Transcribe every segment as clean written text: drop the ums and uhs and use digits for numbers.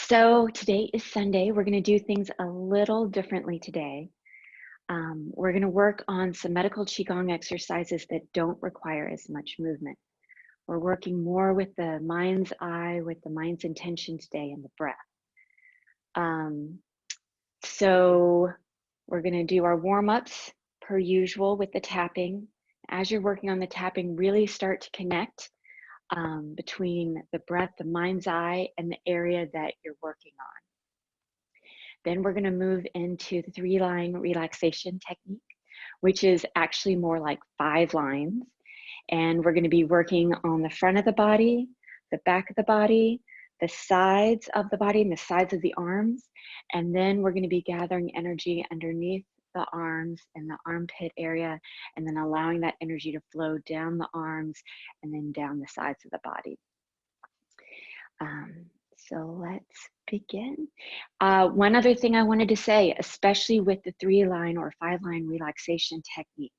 So today is Sunday. We're going to do things a little differently today. We're going to work on some medical Qigong exercises that don't require as much movement. We're working more with the mind's eye, with the mind's intention today and the breath. So we're going to do our warm-ups per usual with the tapping. As you're working on the tapping, really start to connect between the breath, the mind's eye, and the area that you're working on. Then we're going to move into the 3-line relaxation technique, which is actually more like 5 lines. And we're going to be working on the front of the body, the back of the body, the sides of the body, and the sides of the arms. And then we're going to be gathering energy underneath the arms and the armpit area, and then allowing that energy to flow down the arms and then down the sides of the body. So let's begin. One other thing I wanted to say, especially with the 3-line or 5-line relaxation technique,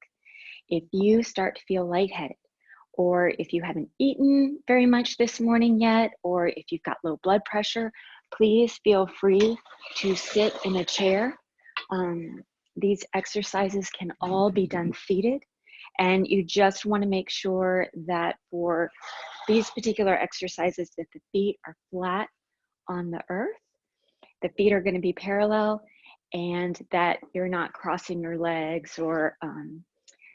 if you start to feel lightheaded, or if you haven't eaten very much this morning yet, or if you've got low blood pressure, please feel free to sit in a chair. These exercises can all be done seated, and you just want to make sure that for these particular exercises that the feet are flat on the earth, the feet are going to be parallel, and that you're not crossing your legs or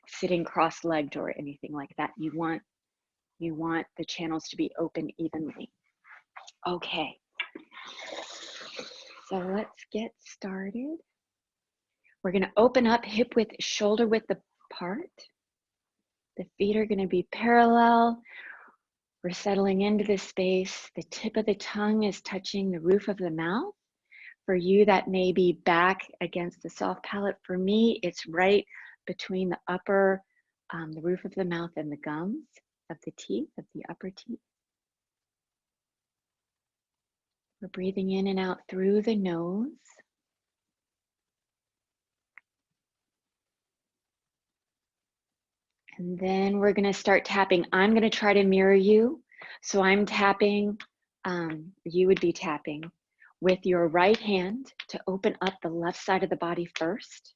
sitting cross-legged or anything like that. You want the channels to be open evenly. Okay, so let's get started. We're going to open up hip width, shoulder width apart. The feet are going to be parallel. We're settling into this space. The tip of the tongue is touching the roof of the mouth. For you, that may be back against the soft palate. For me, it's right between the upper, the roof of the mouth and the gums of the teeth, of the upper teeth. We're breathing in and out through the nose. And then we're going to start tapping. I'm going to try to mirror you. So I'm tapping, you would be tapping with your right hand to open up the left side of the body first.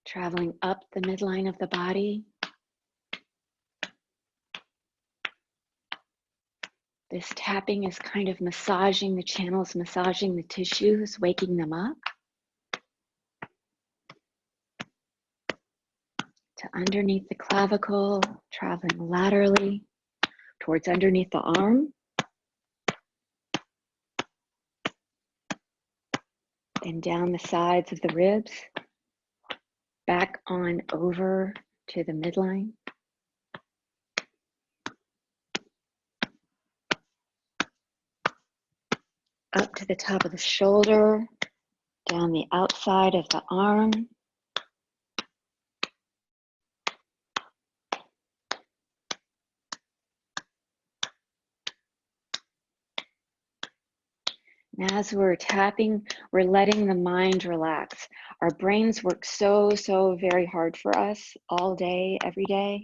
Traveling up the midline of the body. This tapping is kind of massaging the channels, massaging the tissues, waking them up. To underneath the clavicle, traveling laterally towards underneath the arm. Then down the sides of the ribs, back on over to the midline. Up to the top of the shoulder, down the outside of the arm. And as we're tapping, we're letting the mind relax. Our brains work so very hard for us all day, every day.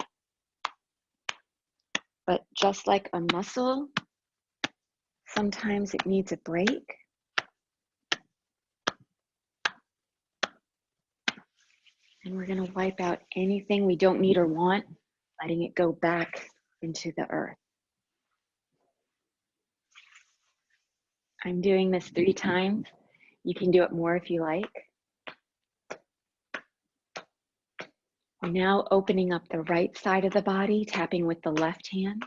But just like a muscle, sometimes it needs a break. And we're going to wipe out anything we don't need or want, letting it go back into the earth. I'm doing this 3 times. You can do it more if you like. We're now opening up the right side of the body, tapping with the left hand.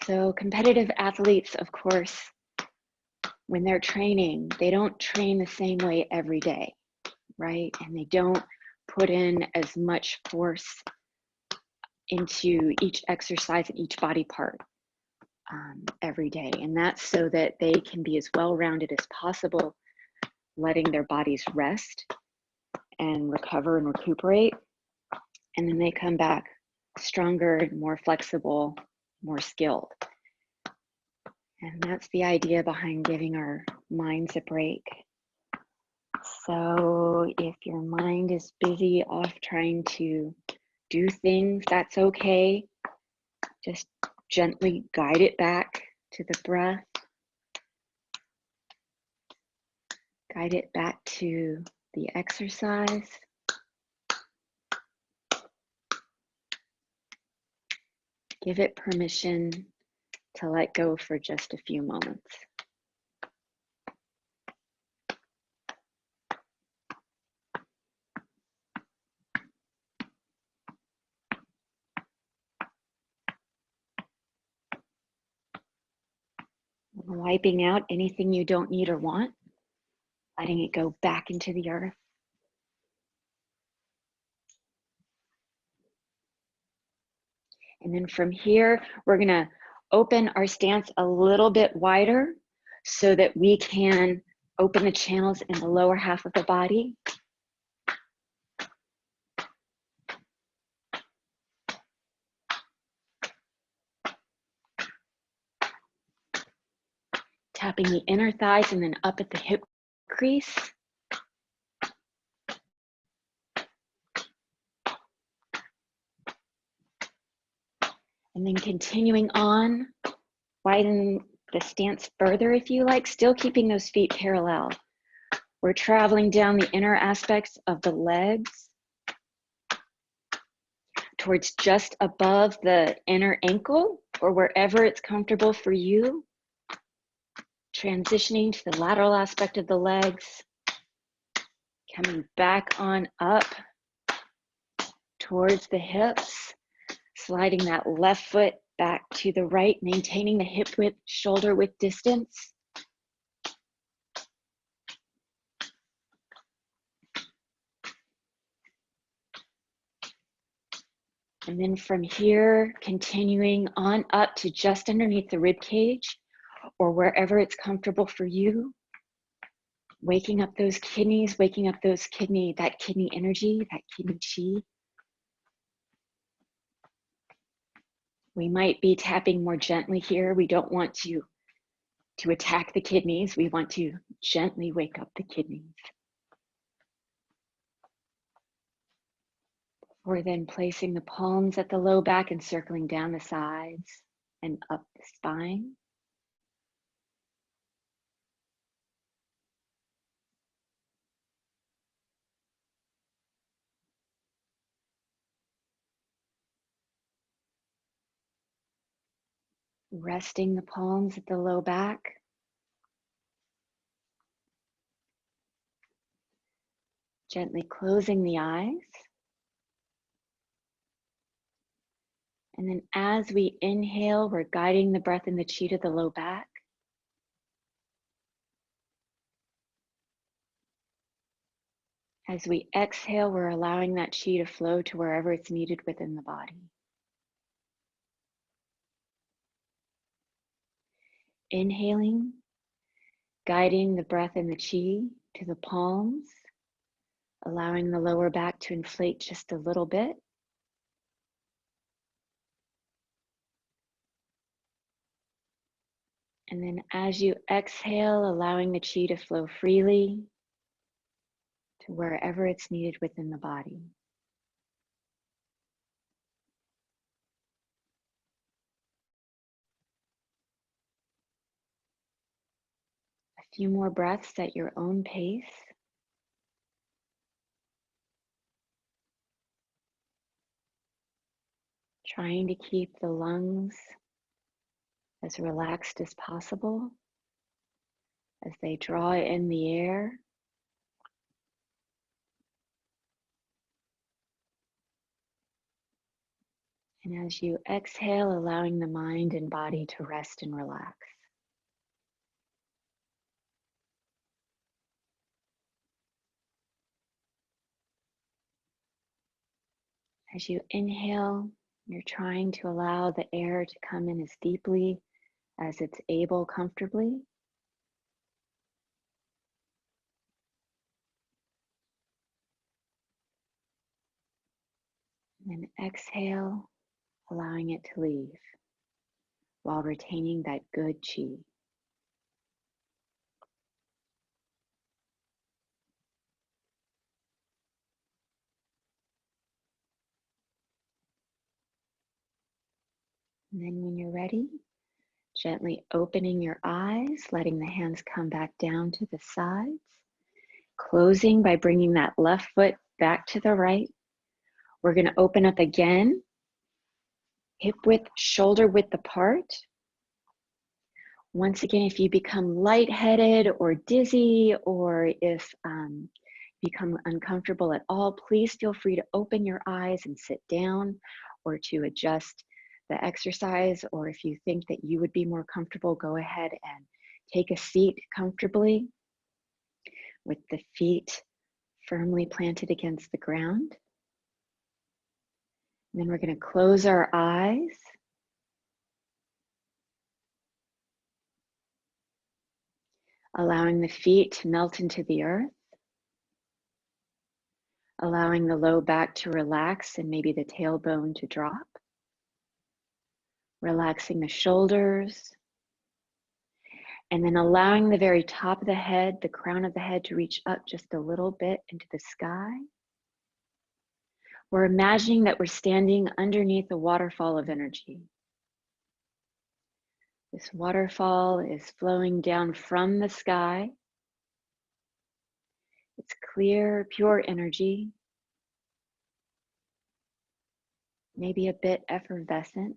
So competitive athletes, of course, when they're training, they don't train the same way every day, right? And they don't put in as much force into each exercise and each body part every day. And that's so that they can be as well-rounded as possible, letting their bodies rest and recover and recuperate. And then they come back stronger, more flexible, more skilled. And that's the idea behind giving our minds a break. So if your mind is busy off trying to do things, that's okay. Just gently guide it back to the breath. Guide it back to the exercise. Give it permission to let go for just a few moments. Wiping out anything you don't need or want, letting it go back into the earth. And then from here, we're gonna open our stance a little bit wider so that we can open the channels in the lower half of the body. Tapping the inner thighs and then up at the hip crease. And then continuing on, widen the stance further if you like, still keeping those feet parallel. We're traveling down the inner aspects of the legs towards just above the inner ankle or wherever it's comfortable for you. Transitioning to the lateral aspect of the legs, coming back on up towards the hips, sliding that left foot back to the right, maintaining the hip width, shoulder width distance. And then from here, continuing on up to just underneath the rib cage or wherever it's comfortable for you. Waking up those kidneys, waking up that kidney energy, that kidney chi. We might be tapping more gently here. We don't want to attack the kidneys. We want to gently wake up the kidneys. We're then placing the palms at the low back and circling down the sides and up the spine. Resting the palms at the low back. Gently closing the eyes. And then as we inhale, we're guiding the breath and the chi to the low back. As we exhale, we're allowing that chi to flow to wherever it's needed within the body. Inhaling, guiding the breath and the chi to the palms, allowing the lower back to inflate just a little bit. And then as you exhale, allowing the chi to flow freely to wherever it's needed within the body. A few more breaths at your own pace. Trying to keep the lungs as relaxed as possible as they draw in the air. And as you exhale, allowing the mind and body to rest and relax. As you inhale, you're trying to allow the air to come in as deeply as it's able comfortably. And then exhale, allowing it to leave while retaining that good chi. And then when you're ready, gently opening your eyes, letting the hands come back down to the sides, closing by bringing that left foot back to the right. We're going to open up again, hip width, shoulder width apart. Once again, if you become lightheaded or dizzy, or if become uncomfortable at all, please feel free to open your eyes and sit down, or to adjust the exercise. Or if you think that you would be more comfortable, go ahead and take a seat comfortably with the feet firmly planted against the ground. And then we're going to close our eyes. Allowing the feet to melt into the earth. Allowing the low back to relax and maybe the tailbone to drop. Relaxing the shoulders. And then allowing the very top of the head, the crown of the head, to reach up just a little bit into the sky. We're imagining that we're standing underneath a waterfall of energy. This waterfall is flowing down from the sky. It's clear, pure energy, maybe a bit effervescent.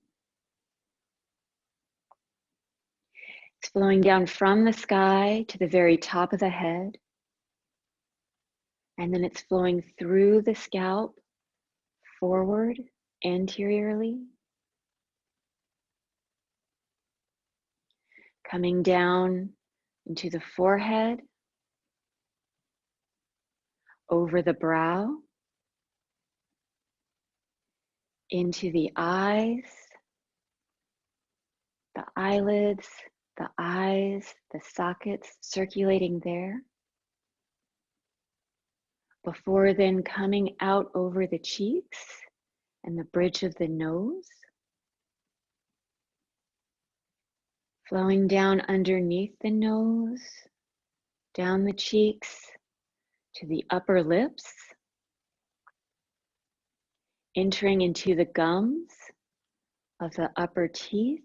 It's flowing down from the sky to the very top of the head. And then it's flowing through the scalp, forward, anteriorly. Coming down into the forehead, over the brow, into the eyes, the eyelids, the eyes, the sockets, circulating there. Before then coming out over the cheeks and the bridge of the nose. Flowing down underneath the nose, down the cheeks, to the upper lips. Entering into the gums of the upper teeth.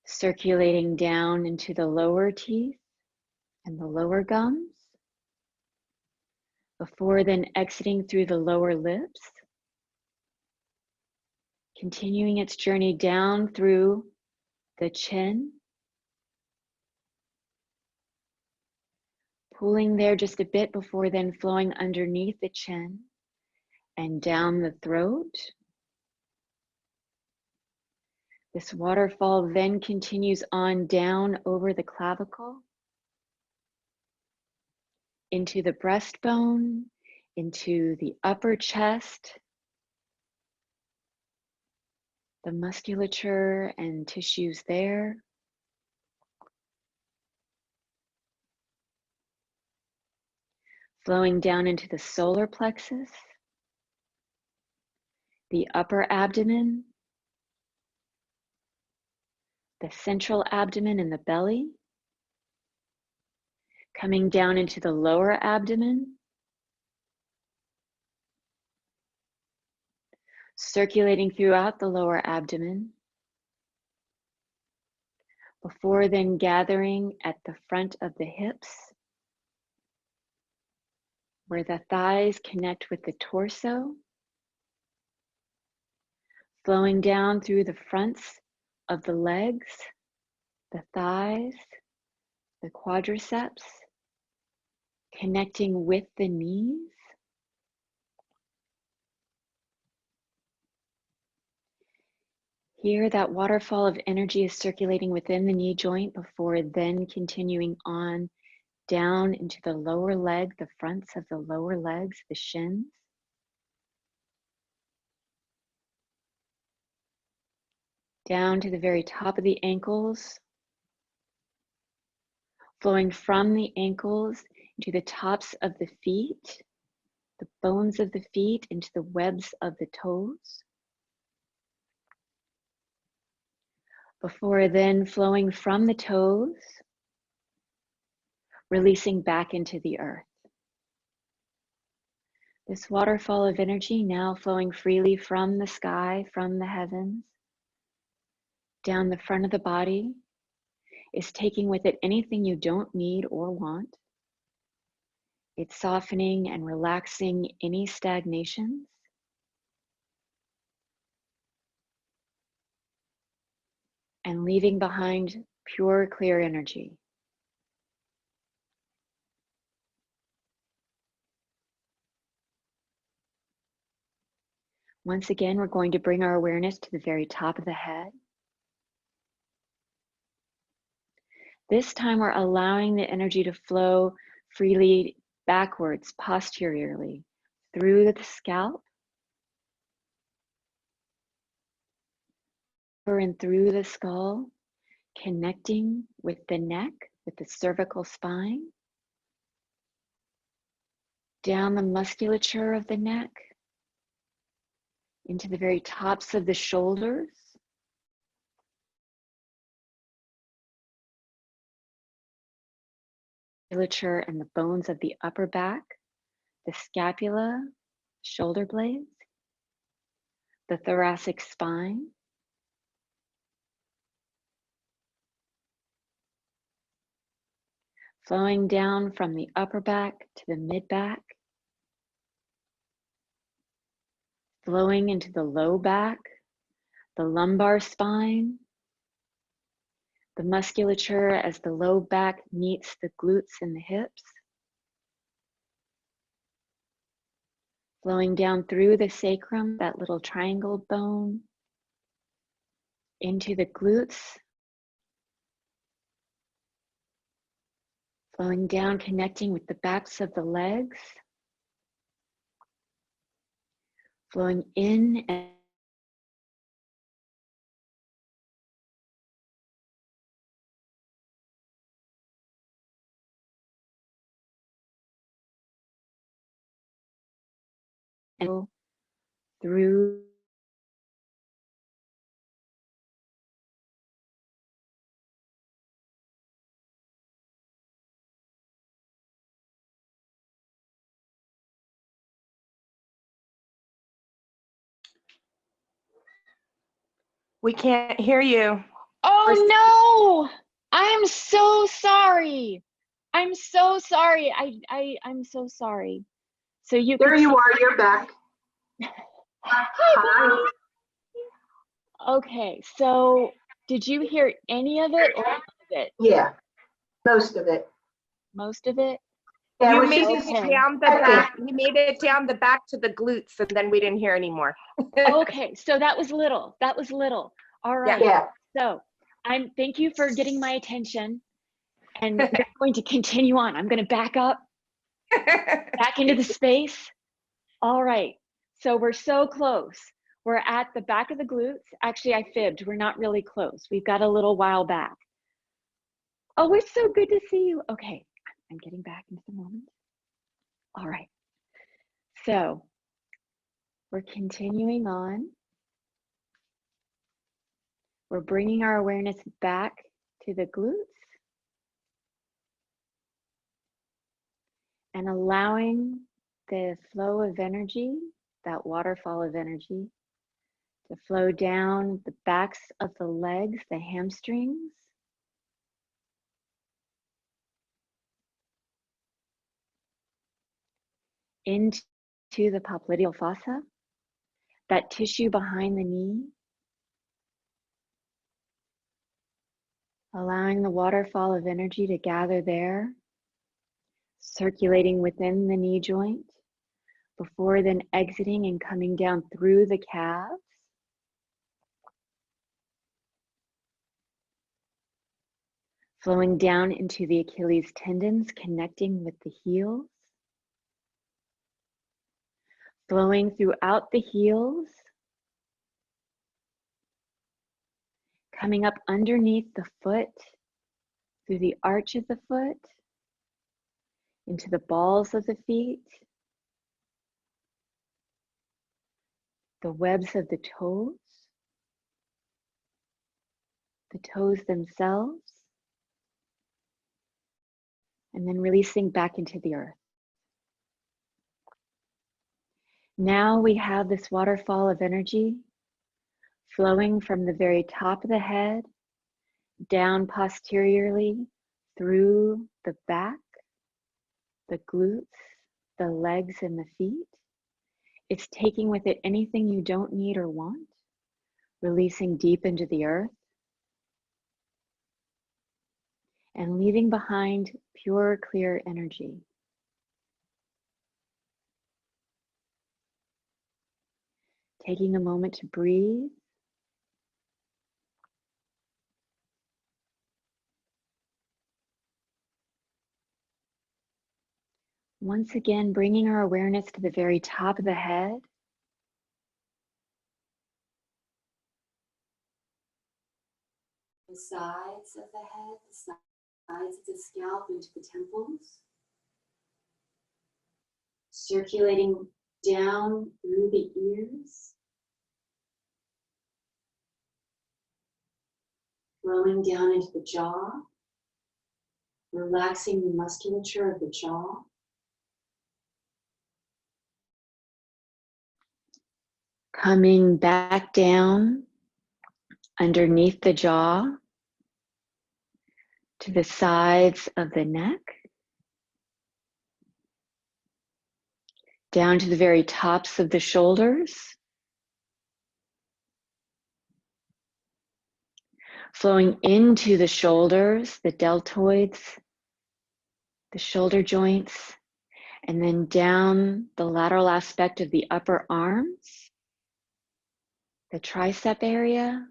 Circulating down into the lower teeth and the lower gums. Before then exiting through the lower lips. Continuing its journey down through the chin. Pulling there just a bit before then flowing underneath the chin and down the throat. This waterfall then continues on down over the clavicle, into the breastbone, into the upper chest, the musculature and tissues there. Flowing down into the solar plexus, the upper abdomen, the central abdomen and the belly. Coming down into the lower abdomen. Circulating throughout the lower abdomen. Before then gathering at the front of the hips, where the thighs connect with the torso. Flowing down through the fronts of the legs, the thighs, the quadriceps, connecting with the knees. Here, that waterfall of energy is circulating within the knee joint before then continuing on down into the lower leg, the fronts of the lower legs, the shins. Down to the very top of the ankles. Flowing from the ankles into the tops of the feet, the bones of the feet into the webs of the toes, before then flowing from the toes, releasing back into the earth. This waterfall of energy now flowing freely from the sky, from the heavens, down the front of the body, is taking with it anything you don't need or want. It's softening and relaxing any stagnations. And leaving behind pure, clear energy. Once again, we're going to bring our awareness to the very top of the head. This time we're allowing the energy to flow freely backwards, posteriorly, through the scalp, over and through the skull, connecting with the neck, with the cervical spine, down the musculature of the neck, into the very tops of the shoulders, musculature and the bones of the upper back, the scapula, shoulder blades, the thoracic spine, flowing down from the upper back to the mid back, flowing into the low back, the lumbar spine, the musculature as the low back meets the glutes and the hips, flowing down through the sacrum, that little triangle bone, into the glutes, flowing down, connecting with the backs of the legs, flowing in and through We can't hear you. Oh no! I'm so sorry. I'm so sorry. I'm so sorry. So you There you are, you're back. Hi. Okay, so did you hear any of it or none of it? Yeah, most of it. Most of it? Yeah, You it was made just- it okay. down the back. You made it down the back to the glutes, and then we didn't hear anymore. Okay, so that was little. That was little. All right. Yeah, So thank you for getting my attention. And we're going to continue on. I'm going to back up, back into the space. All right. So we're so close. We're at the back of the glutes. Actually, I fibbed. We're not really close. We've got a little while back. Oh, it's so good to see you. Okay, I'm getting back into the moment. All right. So we're continuing on. We're bringing our awareness back to the glutes and allowing the flow of energy, that waterfall of energy, to flow down the backs of the legs, the hamstrings, into the popliteal fossa, that tissue behind the knee, allowing the waterfall of energy to gather there, circulating within the knee joint, before then exiting and coming down through the calves, flowing down into the Achilles tendons, connecting with the heels, flowing throughout the heels, coming up underneath the foot, through the arch of the foot, into the balls of the feet, the webs of the toes themselves, and then releasing back into the earth. Now we have this waterfall of energy flowing from the very top of the head, down posteriorly, through the back, the glutes, the legs, and the feet. It's taking with it anything you don't need or want, releasing deep into the earth, and leaving behind pure, clear energy. Taking a moment to breathe. Once again, bringing our awareness to the very top of the head. The sides of the head, the sides of the scalp into the temples. Circulating down through the ears. Flowing down into the jaw. Relaxing the musculature of the jaw. Coming back down underneath the jaw to the sides of the neck. Down to the very tops of the shoulders. Flowing into the shoulders, the deltoids, the shoulder joints, and then down the lateral aspect of the upper arms, the tricep area,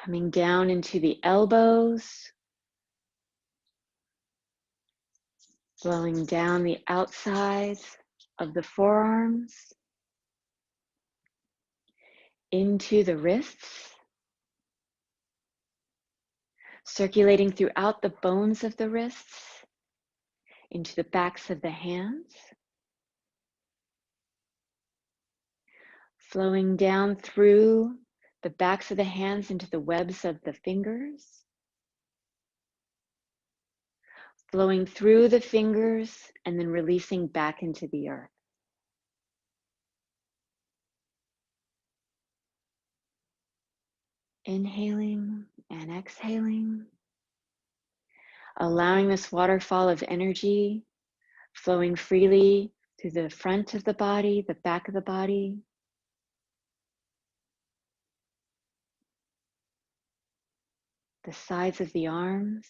coming down into the elbows, flowing down the outsides of the forearms, into the wrists, circulating throughout the bones of the wrists, into the backs of the hands, flowing down through the backs of the hands into the webs of the fingers, flowing through the fingers and then releasing back into the earth. Inhaling and exhaling, allowing this waterfall of energy flowing freely through the front of the body, the back of the body, the sides of the arms,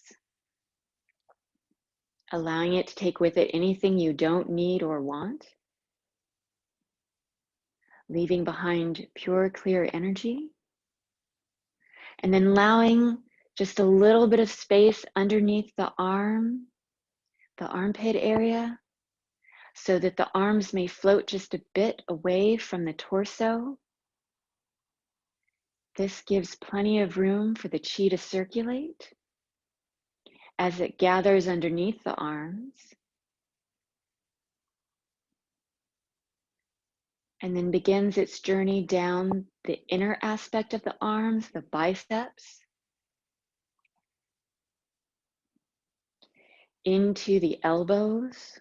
allowing it to take with it anything you don't need or want, leaving behind pure, clear energy, and then allowing just a little bit of space underneath the arm, the armpit area, so that the arms may float just a bit away from the torso. This gives plenty of room for the chi to circulate as it gathers underneath the arms, and then begins its journey down the inner aspect of the arms, the biceps, into the elbows,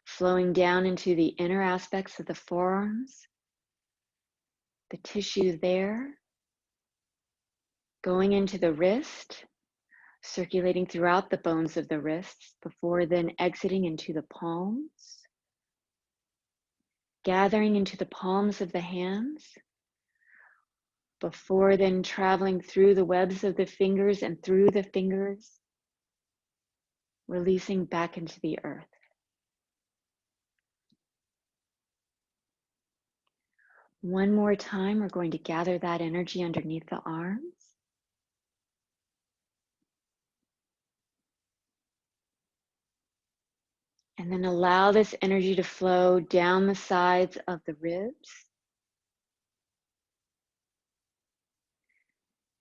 flowing down into the inner aspects of the forearms, the tissue there, going into the wrist, circulating throughout the bones of the wrists before then exiting into the palms, gathering into the palms of the hands, before then traveling through the webs of the fingers and through the fingers, releasing back into the earth. One more time, we're going to gather that energy underneath the arms. And then allow this energy to flow down the sides of the ribs,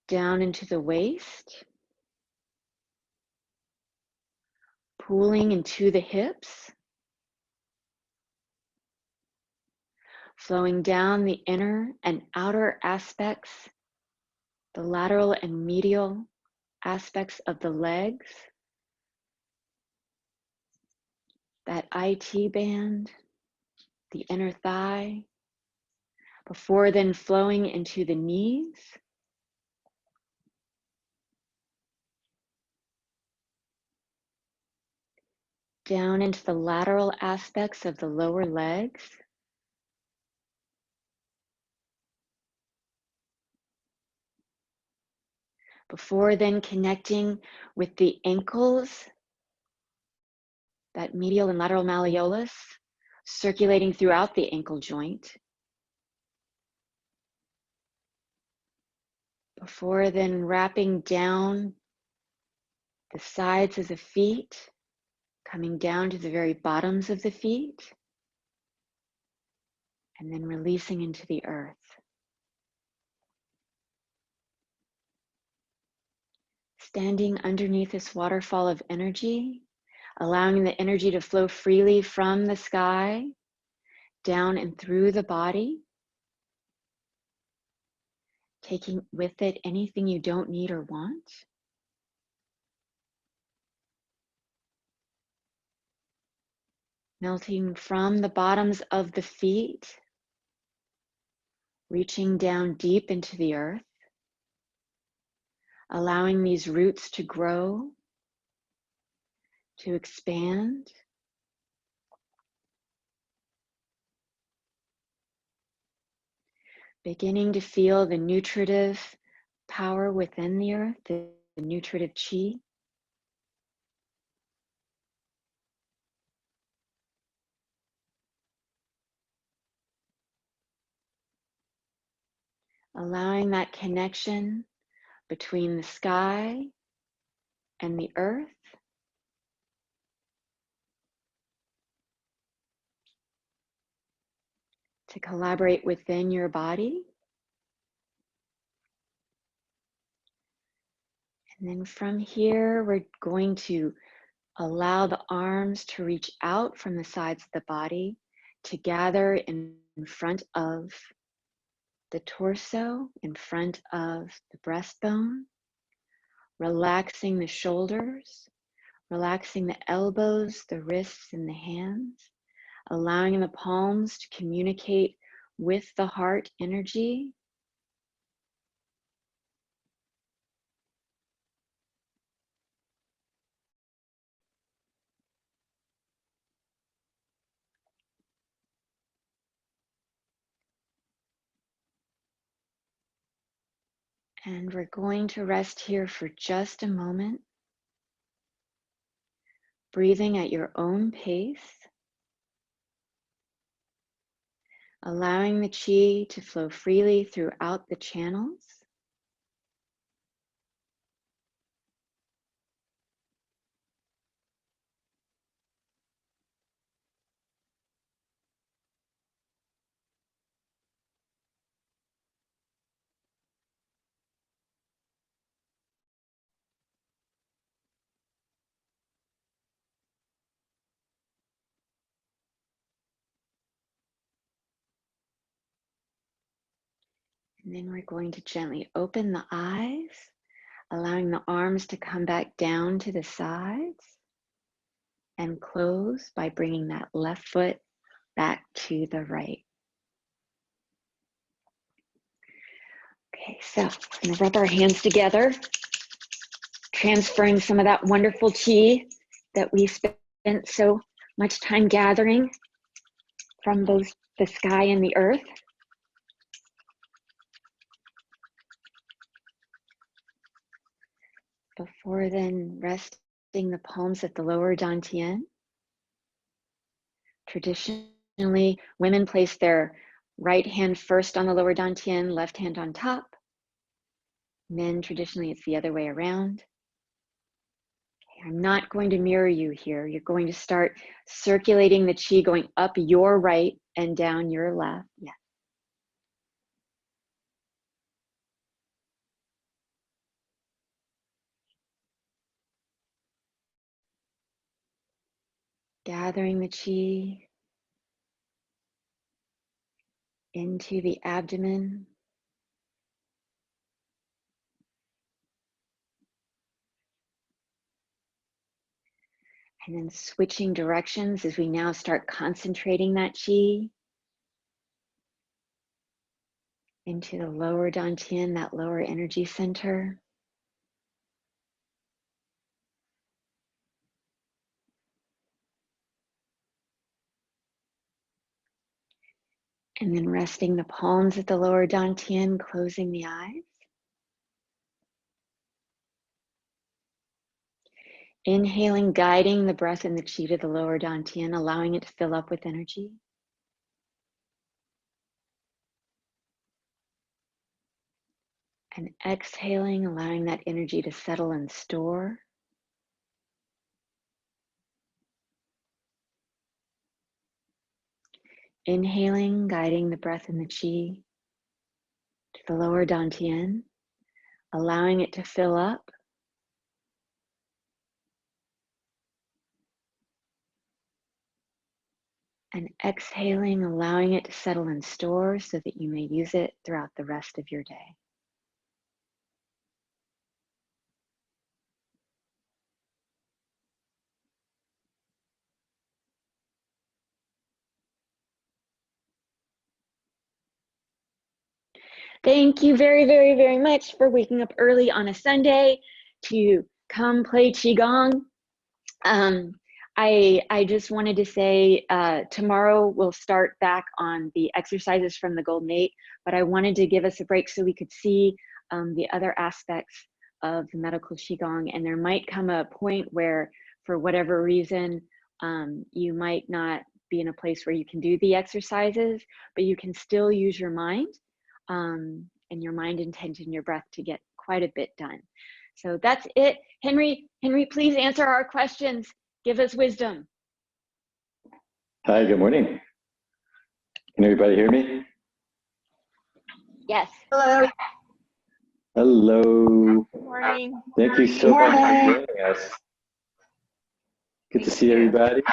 down into the waist, Cooling into the hips, flowing down the inner and outer aspects, the lateral and medial aspects of the legs, that IT band, the inner thigh, before then flowing into the knees, down into the lateral aspects of the lower legs, before then connecting with the ankles, that medial and lateral malleolus, circulating throughout the ankle joint, before then wrapping down the sides of the feet, coming down to the very bottoms of the feet, and then releasing into the earth. Standing underneath this waterfall of energy, allowing the energy to flow freely from the sky, down and through the body, taking with it anything you don't need or want. Melting from the bottoms of the feet, reaching down deep into the earth, allowing these roots to grow, to expand. Beginning to feel the nutritive power within the earth, the nutritive chi. Allowing that connection between the sky and the earth to collaborate within your body. And then from here, we're going to allow the arms to reach out from the sides of the body to gather in front of the torso, in front of the breastbone, relaxing the shoulders, relaxing the elbows, the wrists, and the hands, allowing the palms to communicate with the heart energy. And we're going to rest here for just a moment, breathing at your own pace, allowing the chi to flow freely throughout the channels. And then we're going to gently open the eyes, allowing the arms to come back down to the sides and close by bringing that left foot back to the right. Okay, so I'm going to rub our hands together, transferring some of that wonderful chi that we spent so much time gathering from both the sky and the earth. Before then, resting the palms at the lower dantian. Traditionally, women place their right hand first on the lower dantian, left hand on top. Men, traditionally, it's the other way around. Okay, I'm not going to mirror you here. You're going to start circulating the chi going up your right and down your left. Yeah. gathering the qi into the abdomen. And then switching directions as we now start concentrating that qi into the lower dantian, that lower energy center. And then resting the palms at the lower dantian, closing the eyes. Inhaling, guiding the breath and the qi to the lower dantian, allowing it to fill up with energy. And exhaling, allowing that energy to settle and store. Inhaling, guiding the breath and the qi to the lower dantian, allowing it to fill up. And exhaling, allowing it to settle and store so that you may use it throughout the rest of your day. Thank you very, very, very much for waking up early on a Sunday to come play Qigong. I just wanted to say tomorrow we'll start back on the exercises from the Golden 8, but I wanted to give us a break so we could see the other aspects of the medical Qigong. And there might come a point where, for whatever reason, you might not be in a place where you can do the exercises, but you can still use your mind and your mind, intention, your breath to get quite a bit done. So that's it. Henry, please answer our questions. Give us wisdom. Hi, good morning. Can everybody hear me? Yes. Hello. Hello. Good morning. Thank you so much for joining us. Good to see everybody.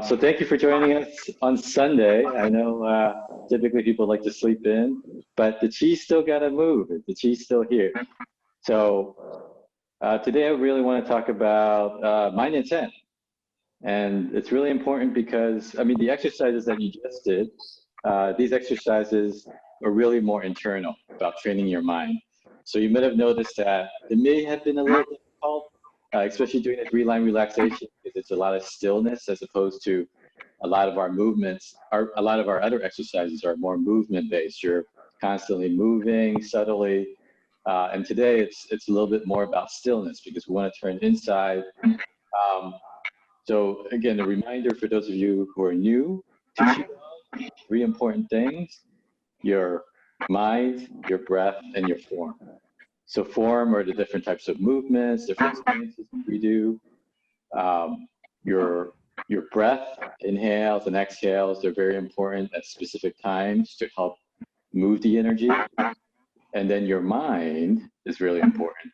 So thank you for joining us on Sunday. I know typically people like to sleep in, but the Chi's still got to move. The Chi's still here. So today I really want to talk about mind intent. And it's really important because, I mean, the exercises that you just did, these exercises are really more internal, about training your mind. So you might have noticed that it may have been a little difficult, especially doing a three-line relaxation, because it's a lot of stillness as opposed to a lot of our movements. A lot of our other exercises are more movement-based. You're constantly moving subtly. And today it's a little bit more about stillness because we want to turn inside. So again, a reminder for those of you who are new to Qigong, 3 important things: your mind, your breath, and your form. So form are the different types of movements, different experiences we do. Your breath, inhales and exhales, they're very important at specific times to help move the energy. And then your mind is really important.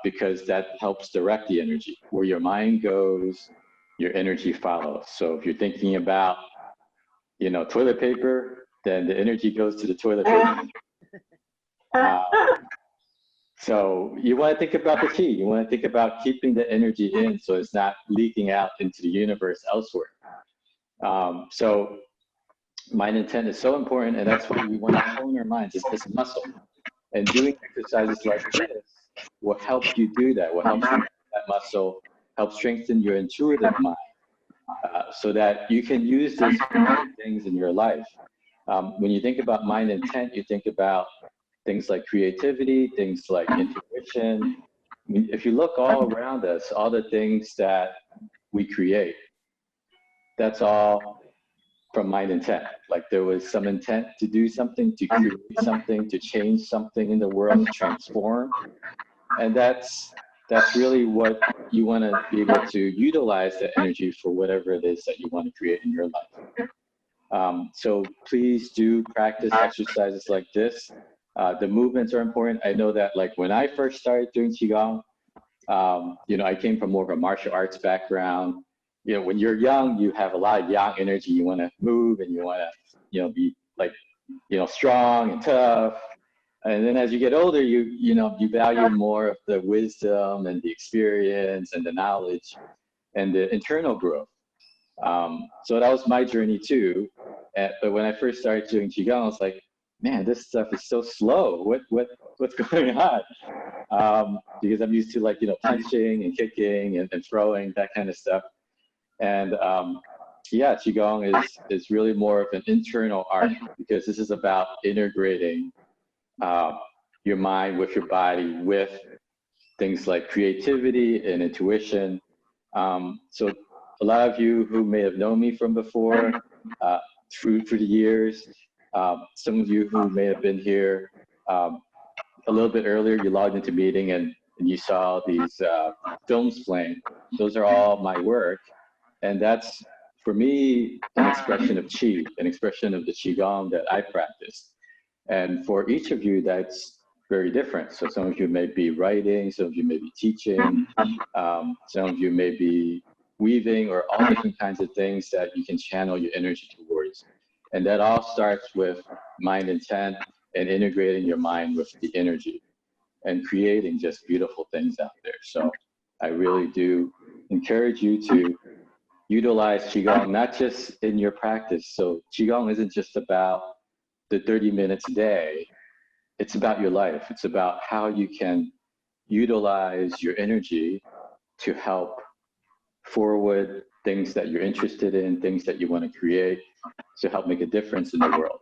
Because that helps direct the energy. Where your mind goes, your energy follows. So if you're thinking about, toilet paper, then the energy goes to the toilet paper. So you want to think about the Qi. You want to think about keeping the energy in so it's not leaking out into the universe elsewhere. So mind intent is so important, and that's why we want to hone our minds. It's a muscle. And doing exercises like this will help you do that, will help strengthen that muscle, help strengthen your intuitive mind, so that you can use this for things in your life. When you think about mind intent, you think about things like creativity, things like intuition. I mean, if you look all around us, all the things that we create, that's all from mind intent. Like there was some intent to do something, to create something, to change something in the world, to transform. And that's really what you want to be able to utilize the energy for whatever it is that you want to create in your life. So please do practice exercises like this. The movements are important. I know that like when I first started doing Qigong, You know, I came from more of a martial arts background. You know, when you're young, you have a lot of yang energy. You want to move and you want to, you know, be like, you know, strong and tough. And then as you get older, you know, you value more of the wisdom and the experience and the knowledge and the internal growth. So that was my journey too. But when I first started doing Qigong, I was like, man, this stuff is so slow. What's going on? Because I'm used to, like, you know, punching and kicking and throwing, that kind of stuff. And yeah, Qigong is really more of an internal art, because this is about integrating your mind with your body, with things like creativity and intuition. So a lot of you who may have known me from before, through the years, some of you who may have been here a little bit earlier, you logged into meeting and you saw these films playing. Those are all my work. And that's, for me, an expression of Qi, an expression of the Qigong that I practice. And for each of you, that's very different. So some of you may be writing, some of you may be teaching, some of you may be weaving, or all different kinds of things that you can channel your energy towards. And that all starts with mind intent and integrating your mind with the energy and creating just beautiful things out there. So I really do encourage you to utilize Qigong, not just in your practice. So Qigong isn't just about the 30 minutes a day. It's about your life. It's about how you can utilize your energy to help forward things that you're interested in, things that you want to create, to help make a difference in the world.